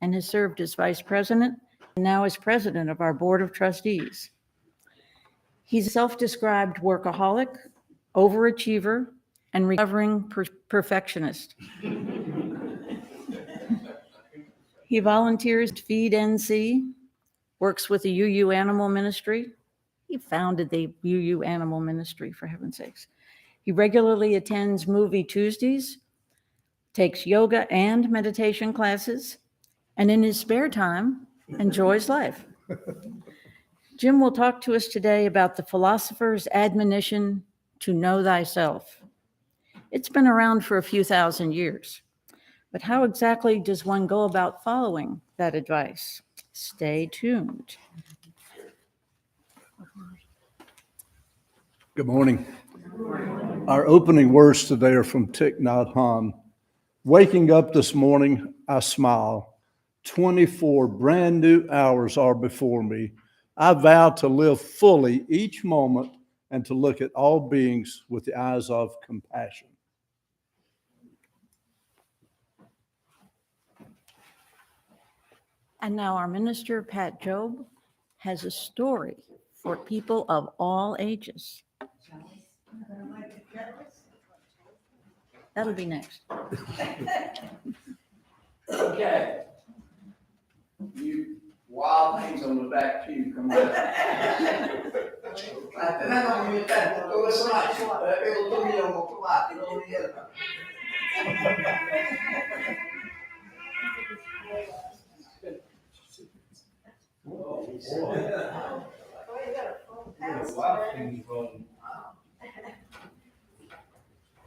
and has served as vice president and now is president of our board of trustees. He's a self-described workaholic, overachiever, and recovering perfectionist. He volunteers to FeedNC, works with the UU Animal Ministry. He founded the UU Animal Ministry, for heaven's sakes. He regularly attends Movie Tuesdays, takes yoga and meditation classes, and in his spare time, enjoys life. Jim will talk to us today about the philosopher's admonition to know thyself. It's been around for a few thousand years, but how exactly does one go about following that advice? Stay tuned. Good morning. Our opening words today are from Thich Nhat Hanh. Waking up this morning, I smile. 24 brand new hours are before me. I vow to live fully each moment and to look at all beings with the eyes of compassion. And now our minister, Pat Jobe, has a story for people of all ages. That'll be next. Okay. You wild things on the back pew, come on.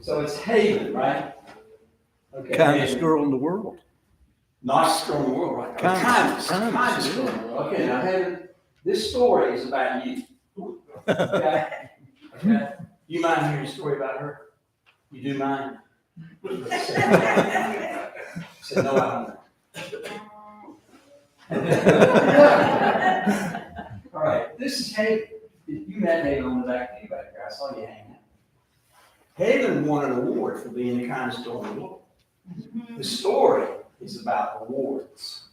So it's Haven, right? Okay. Kindest girl in the world. Nicest girl in the world, right? Kindest girl in the world. Okay, now Haven, this story is about you. Okay? Okay? You mind hearing a story about her? You do mind? Said, no, I don't. All right, this is Haven. You met Haven on the back pew back there. I saw you hanging out. Haven won an award for being the kindest girl in the world. The story is about awards.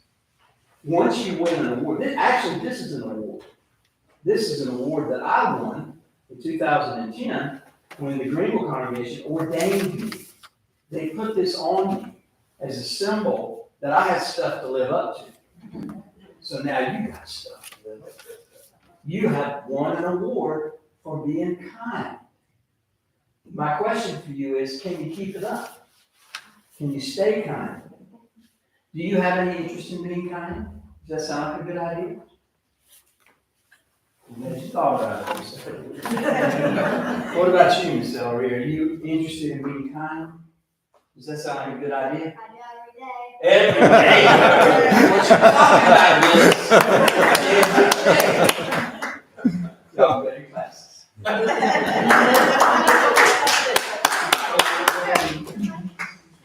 Once you win an award, this is an award. This is an award that I won in 2010 when the Greenville congregation ordained me. They put this on me as a symbol that I had stuff to live up to. So now you got stuff to live up to. You have won an award for being kind. My question for you is, can you keep it up? Can you stay kind? Do you have any interest in being kind? Does that sound like a good idea? You thought about it. What about you, Miss Ellery? Are you interested in being kind? Does that sound like a good idea? I do every day. Every day. What you're talking about is y'all better classes.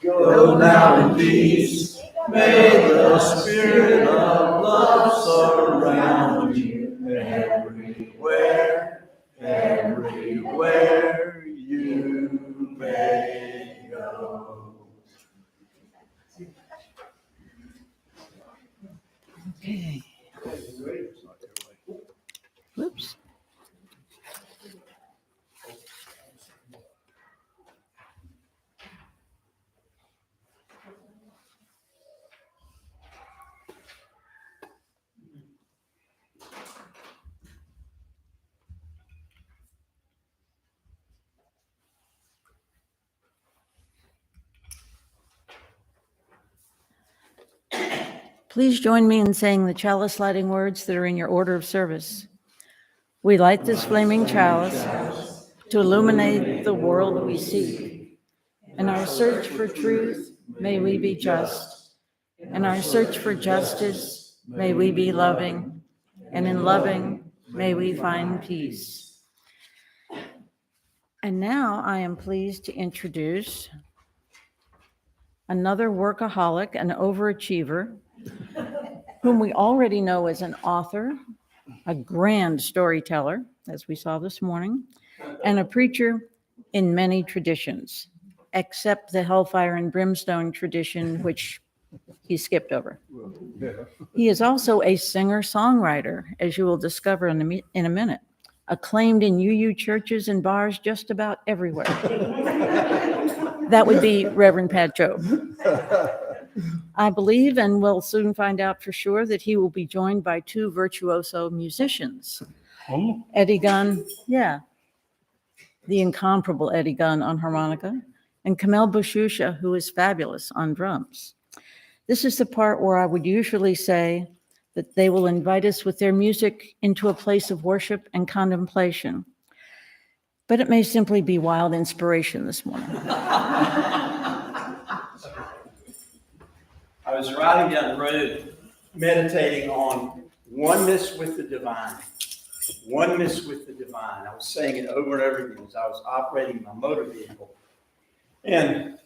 Go now in peace. May the spirit of love surround you everywhere, everywhere you may go. Okay. Whoops. Please join me in saying the chalice lighting words that are in your order of service. We light this flaming chalice to illuminate the world we seek. In our search for truth, may we be just. In our search for justice, may we be loving. And in loving, may we find peace. And now I am pleased to introduce another workaholic, an overachiever, whom we already know as an author, a grand storyteller, as we saw this morning, and a preacher in many traditions, except the hellfire and brimstone tradition, which he skipped over. Well, yeah. He is also a singer-songwriter, as you will discover in a minute, acclaimed in UU churches and bars just about everywhere. That would be Reverend Pat Jobe. I believe, and we'll soon find out for sure, that he will be joined by two virtuoso musicians. Eddie Gunn, the incomparable Eddie Gunn on harmonica, and Kamel Bashusha, who is fabulous on drums. This is the part where I would usually say that they will invite us with their music into a place of worship and contemplation. But it may simply be wild inspiration this morning. I was riding down the road, meditating on oneness with the divine. Oneness with the divine. I was saying it over and over again as I was operating my motor vehicle. And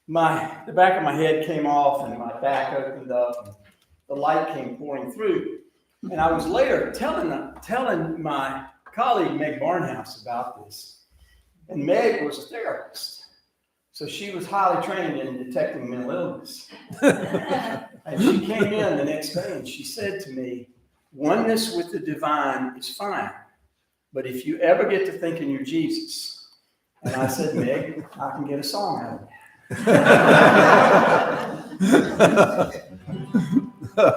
the back of my head came off and my back opened up and the light came pouring through. And I was later telling my colleague Meg Barnhouse about this. And Meg was a therapist. So she was highly trained in detecting mental illness. And she came in the next day and she said to me, oneness with the divine is fine, but if you ever get to thinking you're Jesus, and I said, Meg, I can get a song out of it.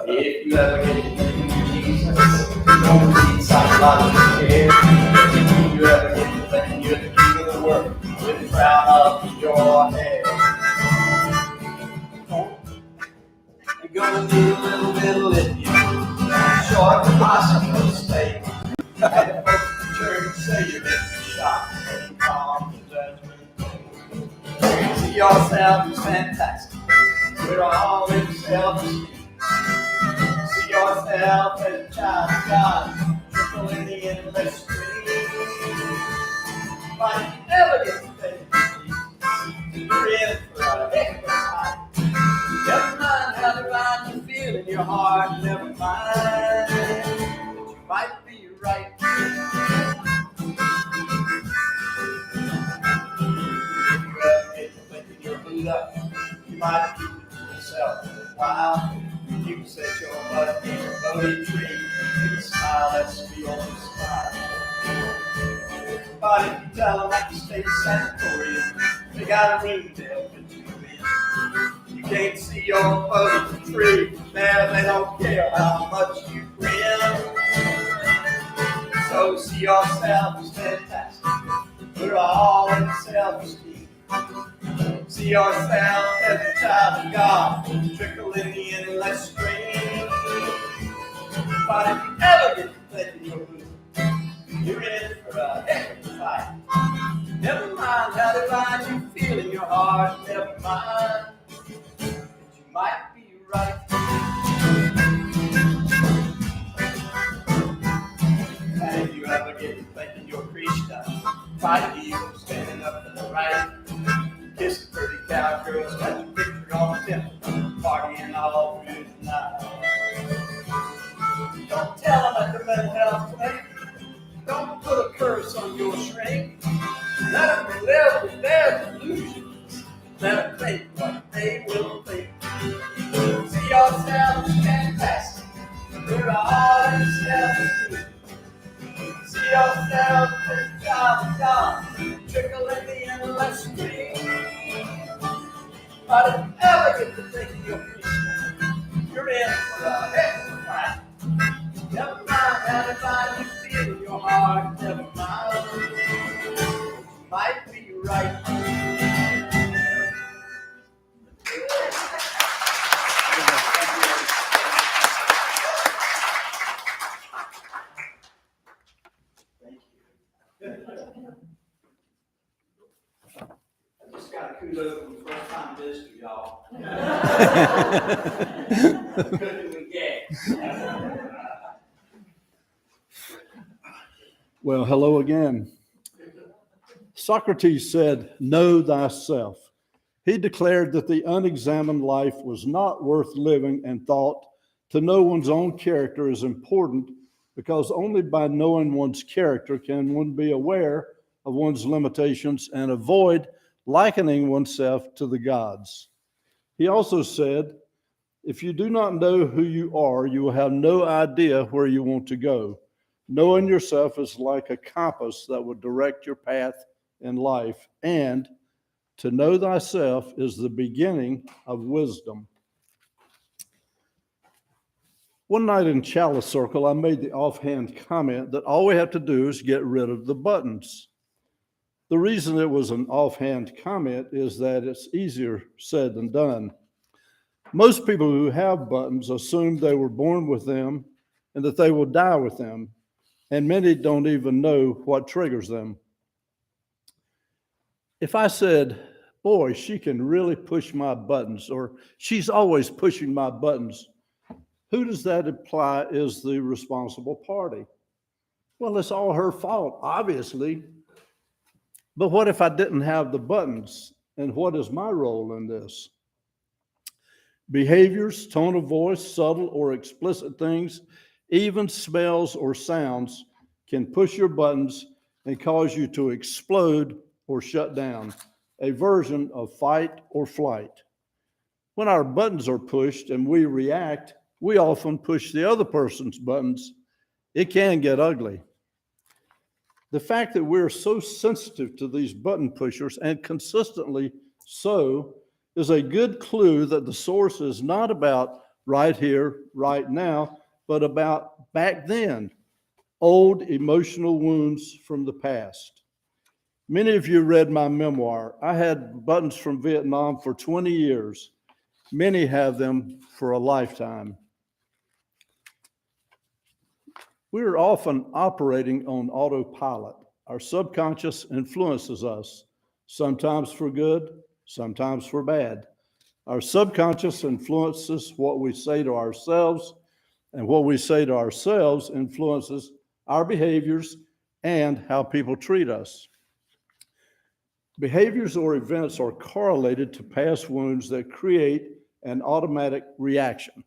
If you ever get to thinking you're Jesus, don't need psychological care. If you ever get to thinking you're the king of the world, with the crown up your head, you're gonna need a little bit of lithium. Short the possible state. At the first church, say you're getting shot and calm judgment. See yourself as fantastic. We're all in self-esteem. See yourself as a child of God, trickle in the endless stream. But if you never get to think of Jesus, you're in for a heck of a time. Never mind how divine you feel in your heart, never mind that you might be right. If you ever get to thinking you're booed up, you might keep it to yourself for a while. You can set your butt in a Bodhi tree, you can smile, let's be on the smile. But if you tell them that you stay sanatorium, they got a room they'll put you in. You can't see your Bodhi tree, man, they don't care how much you grin. So see yourself as fantastic, we're all in self-esteem. See yourself as a child of God, trickle in the endless stream. But if you ever get to thinking you're good, you're in for a heck of a fight. Never mind how divine you feel in your heart, never mind that you might be right. And if you ever get to thinking you're Krishna, fight the evil standing up to the right. Kiss the pretty cowgirls, got your picture on the temple, partying all through the night. Don't tell them at the mental health clinic. Don't put a curse on your shrink. Let them live with their delusions. Let them think what they will think. See yourself as fantastic. We're all in self-esteem. See yourself as a child of God, trickle in the endless stream. But if you ever get to thinking you're Krishna, you're in for a heck of a fight. Never mind how divine you feel in your heart, never mind. You might be right. I just got a kudos from the first time visitor, y'all. Cooking with gas. Well, hello again. Socrates said, "Know thyself." He declared that the unexamined life was not worth living and thought to know one's own character is important because only by knowing one's character can one be aware of one's limitations and avoid likening oneself to the gods. He also said, if you do not know who you are, you will have no idea where you want to go. Knowing yourself is like a compass that will direct your path in life, and to know thyself is the beginning of wisdom. One night in Chalice Circle, I made the offhand comment that all we have to do is get rid of the buttons. The reason it was an offhand comment is that it's easier said than done. Most people who have buttons assume they were born with them and that they will die with them, and many don't even know what triggers them. If I said, boy, she can really push my buttons, or she's always pushing my buttons, who does that imply is the responsible party? Well, it's all her fault, obviously. But what if I didn't have the buttons? And what is my role in this? Behaviors, tone of voice, subtle or explicit things, even smells or sounds can push your buttons and cause you to explode or shut down, a version of fight or flight. When our buttons are pushed and we react, we often push the other person's buttons. It can get ugly. The fact that we're so sensitive to these button pushers and consistently so is a good clue that the source is not about right here, right now, but about back then, old emotional wounds from the past. Many of you read my memoir. I had buttons from Vietnam for 20 years. Many have them for a lifetime. We're often operating on autopilot. Our subconscious influences us, sometimes for good, sometimes for bad. Our subconscious influences what we say to ourselves, and what we say to ourselves influences our behaviors and how people treat us. Behaviors or events are correlated to past wounds that create an automatic reaction.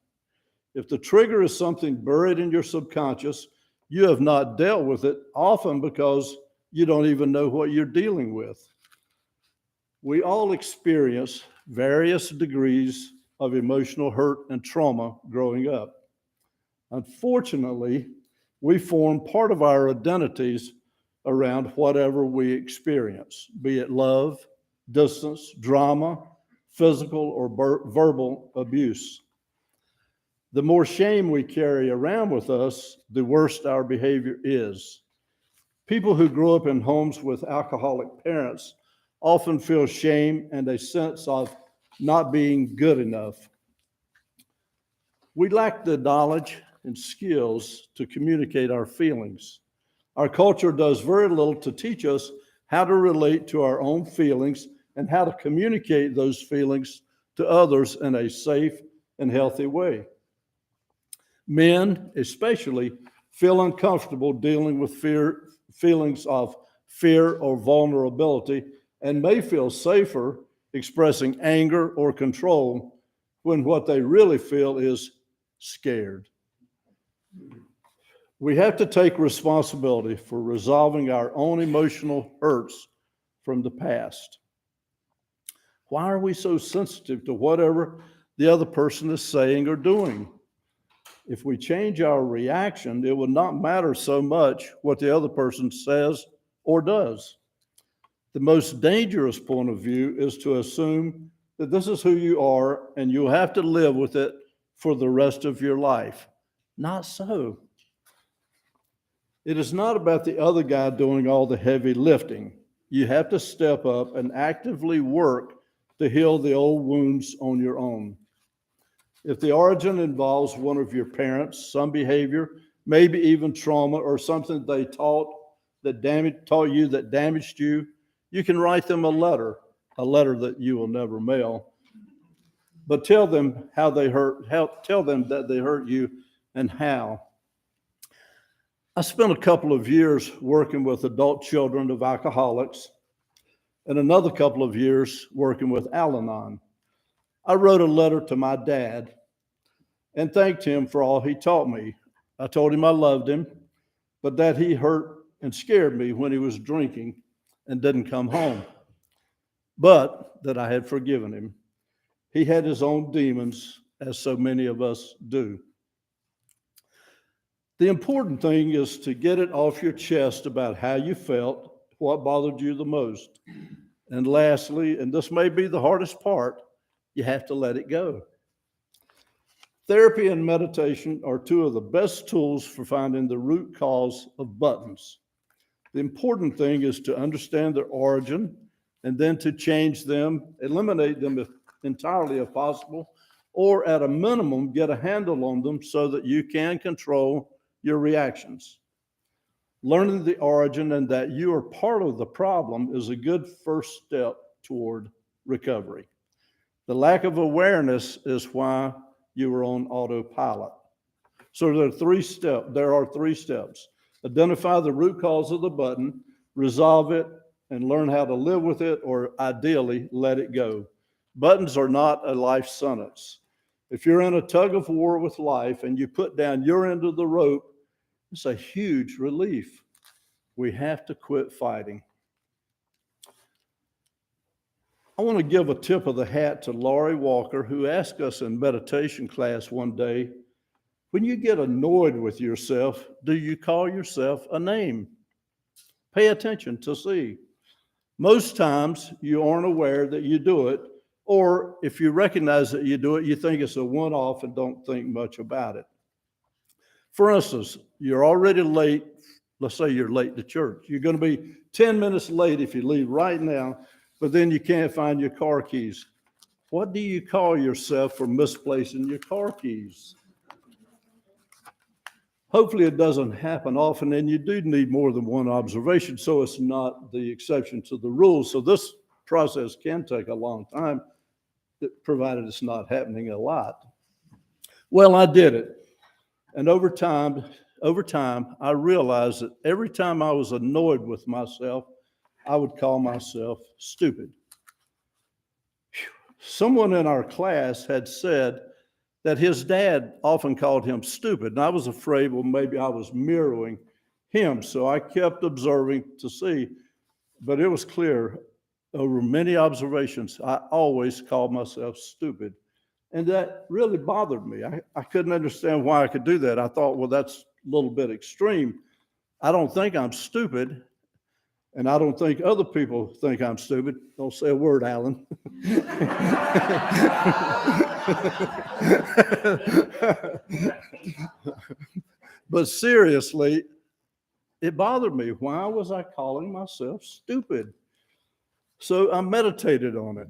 If the trigger is something buried in your subconscious, you have not dealt with it, often because you don't even know what you're dealing with. We all experience various degrees of emotional hurt and trauma growing up. Unfortunately, we form part of our identities around whatever we experience, be it love, distance, drama, physical or verbal abuse. The more shame we carry around with us, the worse our behavior is. People who grow up in homes with alcoholic parents often feel shame and a sense of not being good enough. We lack the knowledge and skills to communicate our feelings. Our culture does very little to teach us how to relate to our own feelings and how to communicate those feelings to others in a safe and healthy way. Men, especially, feel uncomfortable dealing with feelings of fear or vulnerability, and may feel safer expressing anger or control when what they really feel is scared. We have to take responsibility for resolving our own emotional hurts from the past. Why are we so sensitive to whatever the other person is saying or doing? If we change our reaction, it will not matter so much what the other person says or does. The most dangerous point of view is to assume that this is who you are and you'll have to live with it for the rest of your life. Not so. It is not about the other guy doing all the heavy lifting. You have to step up and actively work to heal the old wounds on your own. If the origin involves one of your parents, some behavior, maybe even trauma or something they taught you that damaged you, you can write them a letter that you will never mail. But tell them tell them that they hurt you and how. I spent a couple of years working with adult children of alcoholics and another couple of years working with Al-Anon. I wrote a letter to my dad and thanked him for all he taught me. I told him I loved him, but that he hurt and scared me when he was drinking and didn't come home, but that I had forgiven him. He had his own demons, as so many of us do. The important thing is to get it off your chest about how you felt, what bothered you the most. And lastly, and this may be the hardest part, you have to let it go. Therapy and meditation are two of the best tools for finding the root cause of buttons. The important thing is to understand their origin and then to change them, eliminate them entirely if possible, or at a minimum, get a handle on them so that you can control your reactions. Learning the origin and that you are part of the problem is a good first step toward recovery. The lack of awareness is why you are on autopilot. So there are three steps. Identify the root cause of the button, resolve it, and learn how to live with it, or ideally, let it go. Buttons are not a life sentence. If you're in a tug of war with life and you put down your end of the rope, it's a huge relief. We have to quit fighting. I want to give a tip of the hat to Laurie Walker, who asked us in meditation class one day, when you get annoyed with yourself, do you call yourself a name? Pay attention to see. Most times you aren't aware that you do it, or if you recognize that you do it, you think it's a one-off and don't think much about it. For instance, you're already late. Let's say you're late to church. You're going to be 10 minutes late if you leave right now, but then you can't find your car keys. What do you call yourself for misplacing your car keys? Hopefully it doesn't happen often, and you do need more than one observation, so it's not the exception to the rule. So this process can take a long time, provided it's not happening a lot. Well, I did it. And over time, I realized that every time I was annoyed with myself, I would call myself stupid. Someone in our class had said that his dad often called him stupid, and I was afraid, well, maybe I was mirroring him, so I kept observing to see, but it was clear over many observations, I always called myself stupid, and that really bothered me. I couldn't understand why I could do that. I thought, well, that's a little bit extreme. I don't think I'm stupid, and I don't think other people think I'm stupid. Don't say a word, Alan. But seriously, it bothered me. Why was I calling myself stupid? So I meditated on it.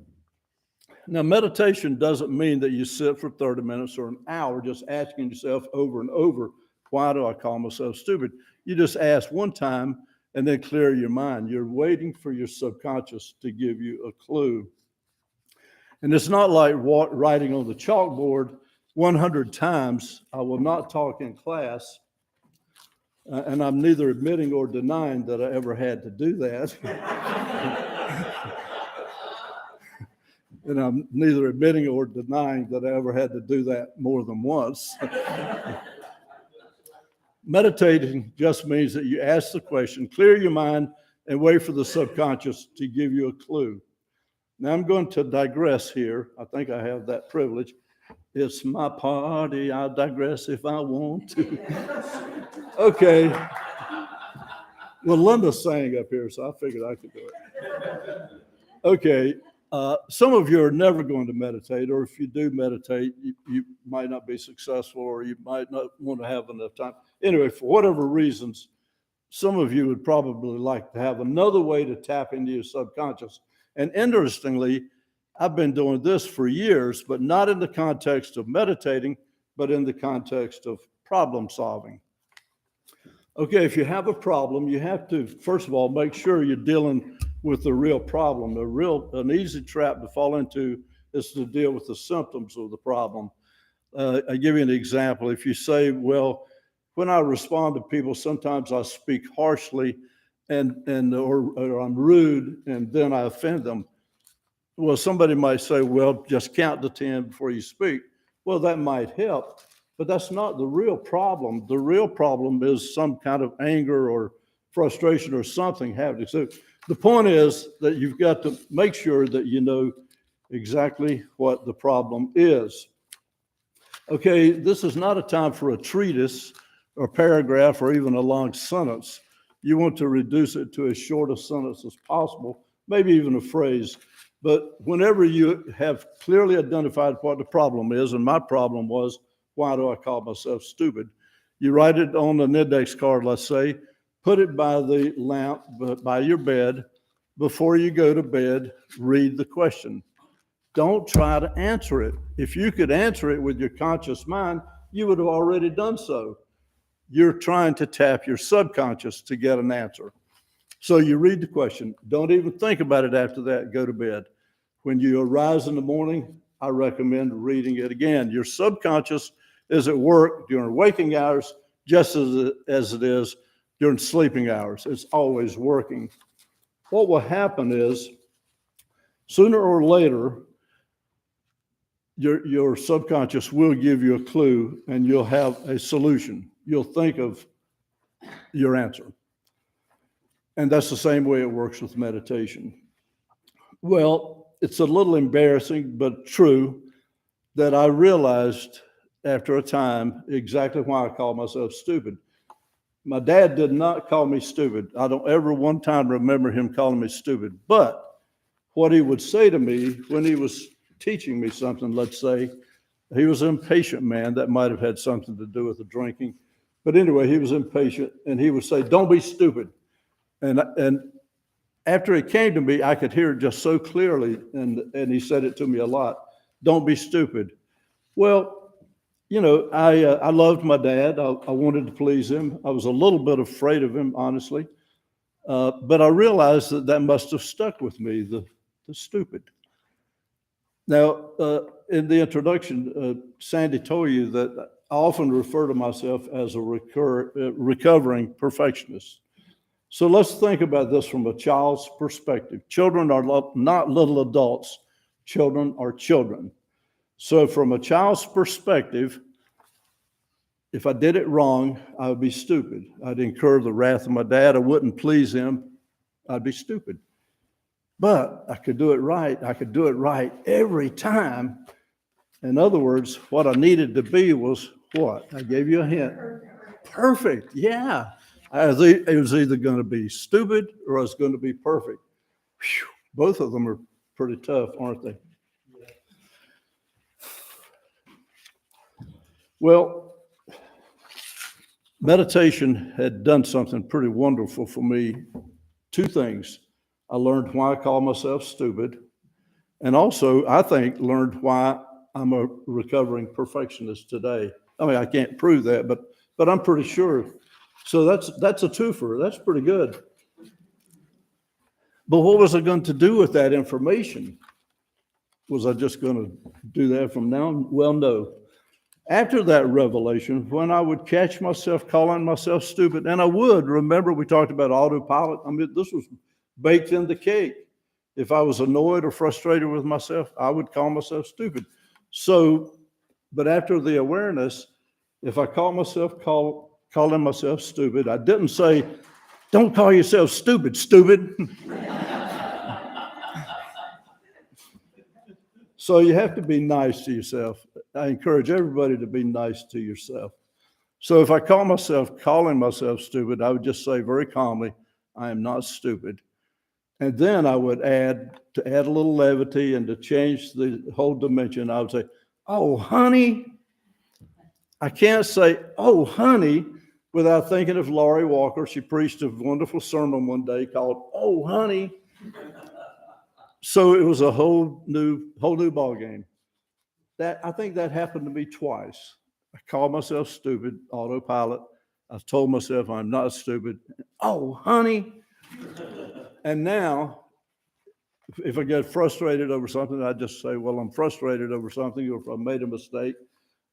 Now, meditation doesn't mean that you sit for 30 minutes or an hour just asking yourself over and over, why do I call myself stupid? You just ask one time and then clear your mind. You're waiting for your subconscious to give you a clue. And it's not like writing on the chalkboard 100 times, I will not talk in class. And I'm neither admitting or denying that I ever had to do that. And I'm neither admitting or denying that I ever had to do that more than once. Meditating just means that you ask the question, clear your mind, and wait for the subconscious to give you a clue. Now I'm going to digress here. I think I have that privilege. It's my party. I'll digress if I want to. Okay. Well, Linda sang up here, so I figured I could do it. Okay. Some of you are never going to meditate, or if you do meditate, you might not be successful, or you might not want to have enough time. Anyway, for whatever reasons, some of you would probably like to have another way to tap into your subconscious. And interestingly, I've been doing this for years, but not in the context of meditating, but in the context of problem solving. Okay, if you have a problem, you have to, first of all, make sure you're dealing with the real problem. An easy trap to fall into is to deal with the symptoms of the problem. I give you an example. If you say, well, when I respond to people, sometimes I speak harshly or I'm rude, and then I offend them. Well, somebody might say, well, just count to 10 before you speak. Well, that might help, but that's not the real problem. The real problem is some kind of anger or frustration or something happening. So the point is that you've got to make sure that you know exactly what the problem is. Okay, this is not a time for a treatise or paragraph or even a long sentence. You want to reduce it to as short a sentence as possible, maybe even a phrase. But whenever you have clearly identified what the problem is, and my problem was, why do I call myself stupid? You write it on an index card, let's say, put it by the lamp, by your bed. Before you go to bed, read the question. Don't try to answer it. If you could answer it with your conscious mind, you would have already done so. You're trying to tap your subconscious to get an answer. So you read the question. Don't even think about it after that. Go to bed. When you arise in the morning, I recommend reading it again. Your subconscious is at work during waking hours just as it is during sleeping hours. It's always working. What will happen is, sooner or later, your subconscious will give you a clue and you'll have a solution. You'll think of your answer. And that's the same way it works with meditation. Well, it's a little embarrassing, but true, that I realized after a time exactly why I call myself stupid. My dad did not call me stupid. I don't ever one time remember him calling me stupid. But what he would say to me when he was teaching me something, let's say, he was an impatient man. That might have had something to do with the drinking. But anyway, he was impatient, and he would say, don't be stupid. And after it came to me, I could hear it just so clearly, and he said it to me a lot. Don't be stupid. Well, you know, I loved my dad. I wanted to please him. I was a little bit afraid of him, honestly. But I realized that must have stuck with me, the stupid. Now, in the introduction, Sandy told you that I often refer to myself as a recovering perfectionist. So let's think about this from a child's perspective. Children are not little adults. Children are children. So from a child's perspective, if I did it wrong, I would be stupid. I'd incur the wrath of my dad. I wouldn't please him. I'd be stupid. But I could do it right. I could do it right every time. In other words, what I needed to be was what? I gave you a hint. Perfect. Yeah. It was either going to be stupid or it was going to be perfect. Whew. Both of them are pretty tough, aren't they? Well, meditation had done something pretty wonderful for me. Two things. I learned why I call myself stupid, and also, I think, learned why I'm a recovering perfectionist today. I mean, I can't prove that, but I'm pretty sure. So that's a twofer. That's pretty good. But what was I going to do with that information? Was I just going to do that from now on? Well, no. After that revelation, when I would catch myself calling myself stupid, and I would, remember we talked about autopilot? I mean, this was baked in the cake. If I was annoyed or frustrated with myself, I would call myself stupid. So, but after the awareness, if I call myself calling myself stupid, I didn't say, don't call yourself stupid, stupid. So you have to be nice to yourself. I encourage everybody to be nice to yourself. So if I call myself calling myself stupid, I would just say very calmly, I am not stupid. And then I would add a little levity and to change the whole dimension, I would say, oh, honey. I can't say, oh, honey, without thinking of Laurie Walker. She preached a wonderful sermon one day called, oh, honey. So it was a whole new ball game. I think that happened to me twice. I called myself stupid, autopilot. I told myself I'm not stupid. Oh, honey. And now, if I get frustrated over something, I just say, well, I'm frustrated over something. Or if I made a mistake,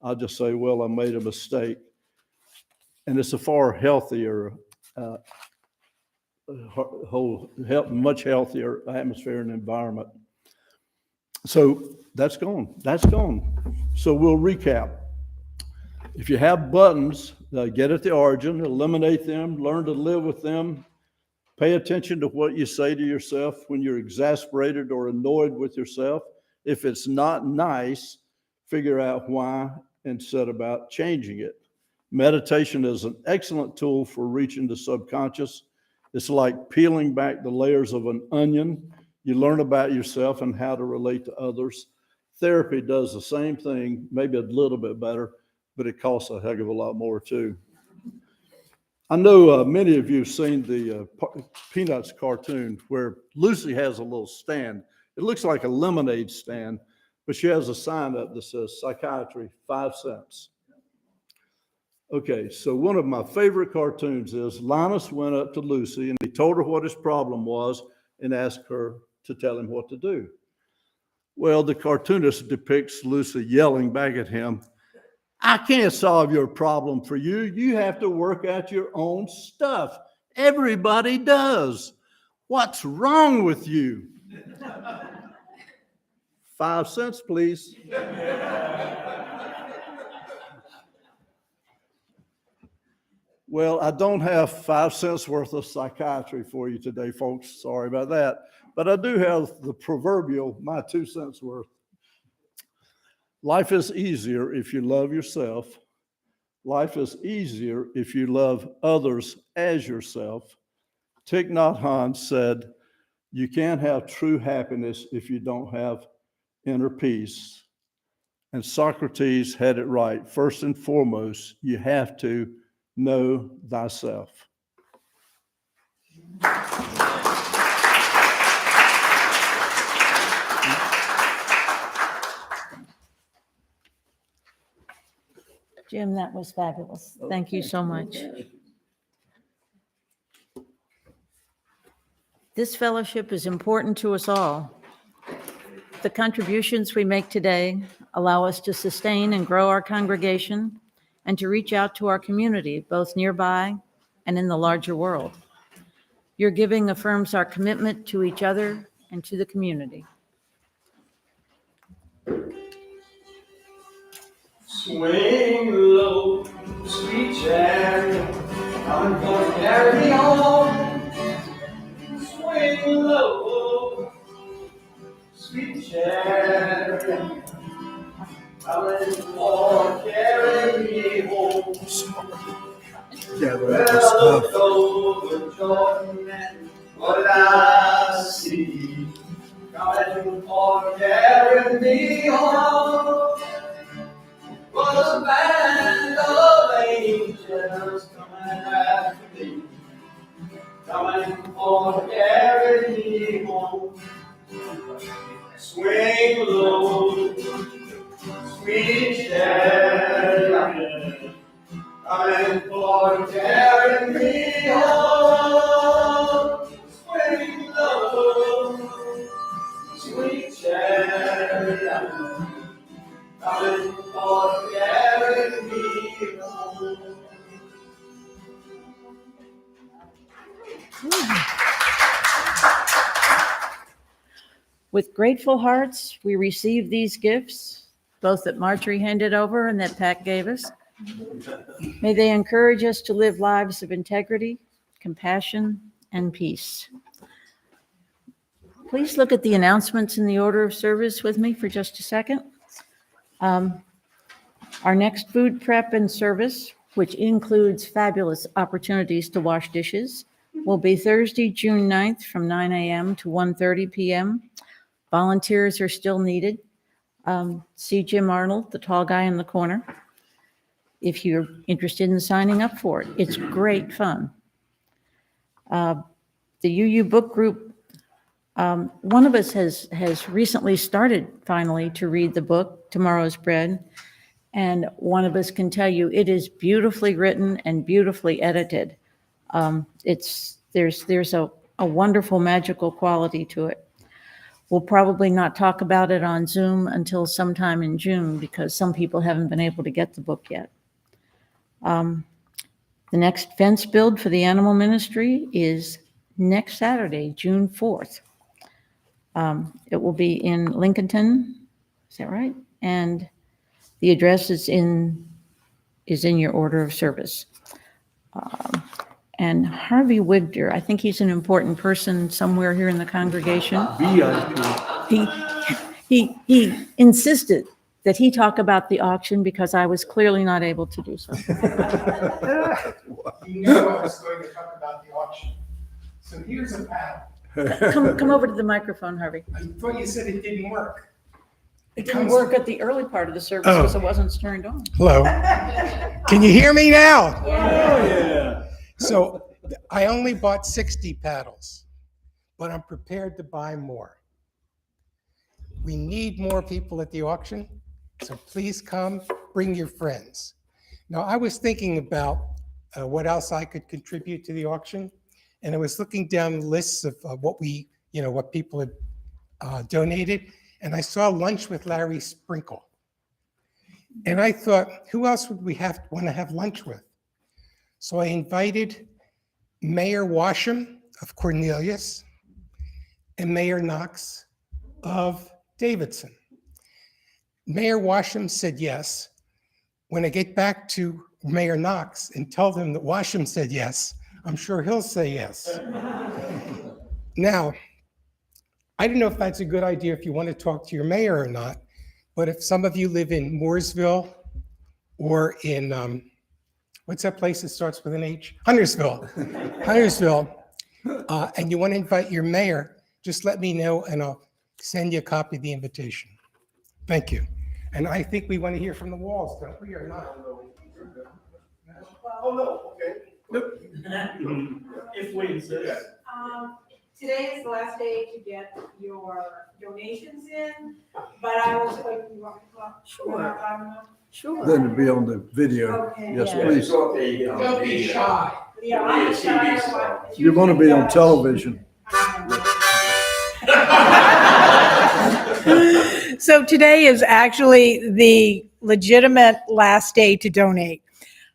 I'll just say, well, I made a mistake. And it's a far healthier, much healthier atmosphere and environment. So that's gone. That's gone. So we'll recap. If you have buttons, get at the origin, eliminate them, learn to live with them. Pay attention to what you say to yourself when you're exasperated or annoyed with yourself. If it's not nice, figure out why and set about changing it. Meditation is an excellent tool for reaching the subconscious. It's like peeling back the layers of an onion. You learn about yourself and how to relate to others. Therapy does the same thing, maybe a little bit better, but it costs a heck of a lot more too. I know many of you have seen the Peanuts cartoon where Lucy has a little stand. It looks like a lemonade stand, but she has a sign up that says psychiatry, 5 cents. Okay, so one of my favorite cartoons is Linus went up to Lucy and he told her what his problem was and asked her to tell him what to do. Well, the cartoonist depicts Lucy yelling back at him, "I can't solve your problem for you. You have to work out your own stuff. Everybody does. What's wrong with you?" 5 cents, please. Well, I don't have 5 cents worth of psychiatry for you today, folks. Sorry about that. But I do have the proverbial, my 2 cents worth. Life is easier if you love yourself. Life is easier if you love others as yourself. Thich Nhat Hanh said, "You can't have true happiness if you don't have inner peace." And Socrates had it right. First and foremost, you have to know thyself. Jim, that was fabulous. Thank you so much. This fellowship is important to us all. The contributions we make today allow us to sustain and grow our congregation and to reach out to our community, both nearby and in the larger world. Your giving affirms our commitment to each other and to the community. Swing low, sweet chariot, I'm gonna carry me home. Swing low, sweet chariot, coming for carry me home. Well, I looked over Jordan and what did I see? Coming for carry me home. Was a band of angels coming after me, coming for to carry me home. Swing low, sweet chariot, coming for to carry me home. Swing low, sweet chariot, coming for to carry me home. With grateful hearts, we receive these gifts, both that Marjorie handed over and that Pat gave us. May they encourage us to live lives of integrity, compassion, and peace. Please look at the announcements in the order of service with me for just a second. Our next food prep and service, which includes fabulous opportunities to wash dishes, will be Thursday, June 9th from 9 a.m. to 1:30 p.m. Volunteers are still needed. See Jim Arnold, the tall guy in the corner, if you're interested in signing up for it. It's great fun. The UU book group, one of us has recently started finally to read the book, Tomorrow's Bread, and one of us can tell you it is beautifully written and beautifully edited. There's a wonderful magical quality to it. We'll probably not talk about it on Zoom until sometime in June because some people haven't been able to get the book yet. The next fence build for the animal ministry is next Saturday, June 4th. It will be in Lincolnton, is that right? And the address is in your order of service. And Harvey Wigder, I think he's an important person somewhere here in the congregation. VIP. He insisted that he talk about the auction because I was clearly not able to do so. You knew I was going to talk about the auction. So here's a paddle. Come over to the microphone, Harvey. I thought you said it didn't work. It didn't work at the early part of the service because it wasn't turned on. Hello. Can you hear me now? Yeah. So I only bought 60 paddles, but I'm prepared to buy more. We need more people at the auction, so please come, bring your friends. Now, I was thinking about what else I could contribute to the auction, and I was looking down the lists of what what people had donated, and I saw Lunch with Larry Sprinkle. And I thought, who else would we want to have lunch with? So I invited Mayor Washam of Cornelius and Mayor Knox of Davidson. Mayor Washam said yes. When I get back to Mayor Knox and tell them that Washam said yes, I'm sure he'll say yes. Now, I don't know if that's a good idea if you want to talk to your mayor or not, but if some of you live in Mooresville or in, what's that place that starts with an H? Huntersville, and you want to invite your mayor, just let me know and I'll send you a copy of the invitation. Thank you. And I think we want to hear from the walls, don't we, or not? Oh, no, okay. If we insist. Today is the last day to get your donations in, but I was like, you want to talk? Sure. Then it'd be on the video. Okay. Yes, Yeah. please. Don't be shy. Yeah, I'm sorry. What- You're going to be on television. So today is actually the legitimate last day to donate.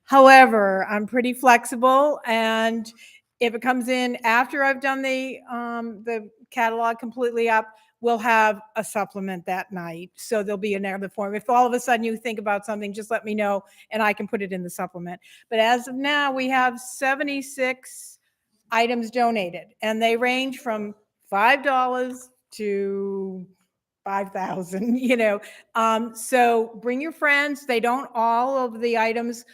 However, I'm pretty flexible, and if it comes in after I've done the catalog completely up, we'll have a supplement that night. So there'll be another form. If all of a sudden you think about something, just let me know and I can put it in the supplement. But as of now, we have 76 items donated, and they range from $5 to 5,000, so bring your friends. They don't, all of the items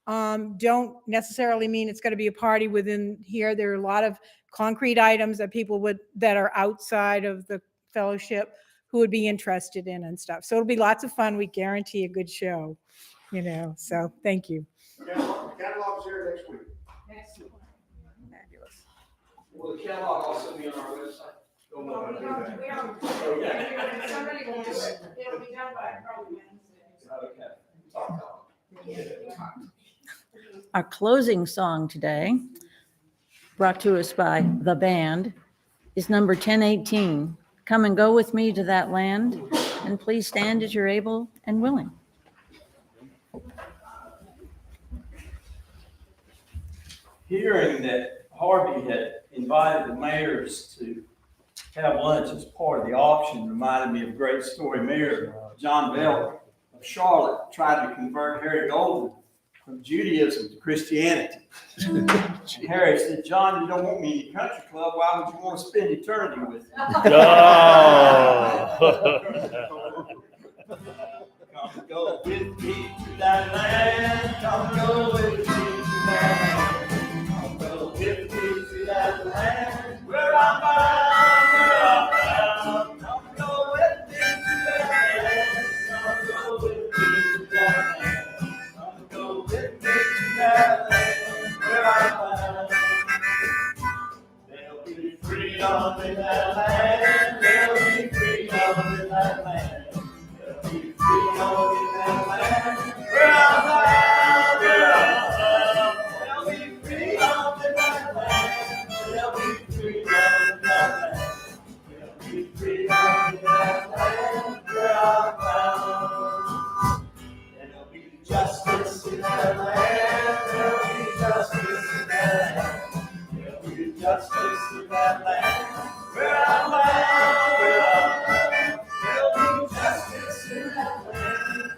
don't necessarily mean it's going to be a party within here. There are a lot of concrete items that people that are outside of the fellowship who would be interested in and stuff. So it'll be lots of fun. We guarantee a good show, so thank you. Catalog's here next week. Fabulous. Will the catalog also be on our website? Don't know how to do that. Somebody will do it. It'll be done by probably Wednesday. Our closing song today, brought to us by the band, is number 1018. Come and go with me to that land, and please stand as you're able and willing. Hearing that Harvey had invited the mayors to have lunch as part of the auction reminded me of a great story. Mayor John Bell of Charlotte tried to convert Harry Golden from Judaism to Christianity. And Harry said, "John, you don't want me in your country club. Why would you want to spend eternity with me?" Come go with me to that land. Come go with me to that land. Come go with me to that land. Where I'm bound, where I'm bound. Come go with me to that land. Come go with me to that land. Come go with me to that land. Where I'm bound. There'll be freedom in that land. There'll be freedom in that land. There'll be freedom in that land. Where I'm bound, where I'm bound. There'll be freedom in that land. There'll be freedom in that land. There'll be freedom in that land. Where I'm bound. There'll be justice in that land. There'll be justice in that land. There'll be justice in that land. Where I'm bound, where I'm bound. There'll be justice in that land.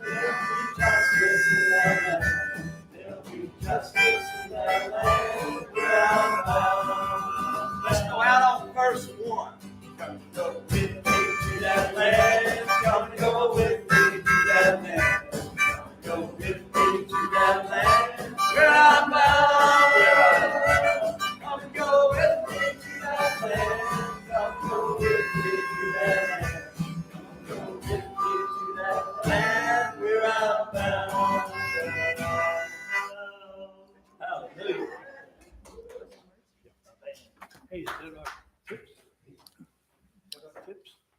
It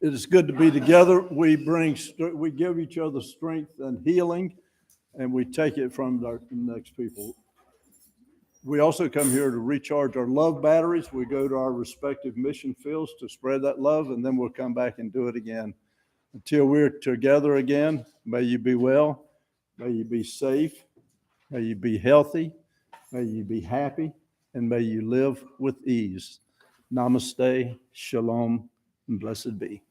is good to be together. We give each other strength and healing, and we take it from the next people. We also come here to recharge our love batteries. We go to our respective mission fields to spread that love, and then we'll come back and do it again. Until we're together again, may you be well, may you be safe, may you be healthy, may you be happy, and may you live with ease. Namaste, shalom, and blessed be.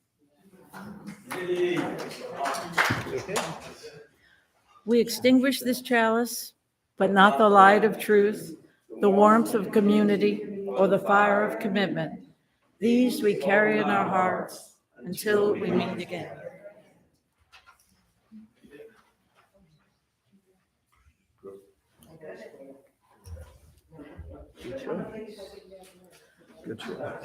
We extinguish this chalice, but not the light of truth, the warmth of community, or the fire of commitment. These we carry in our hearts until we meet again. Good job.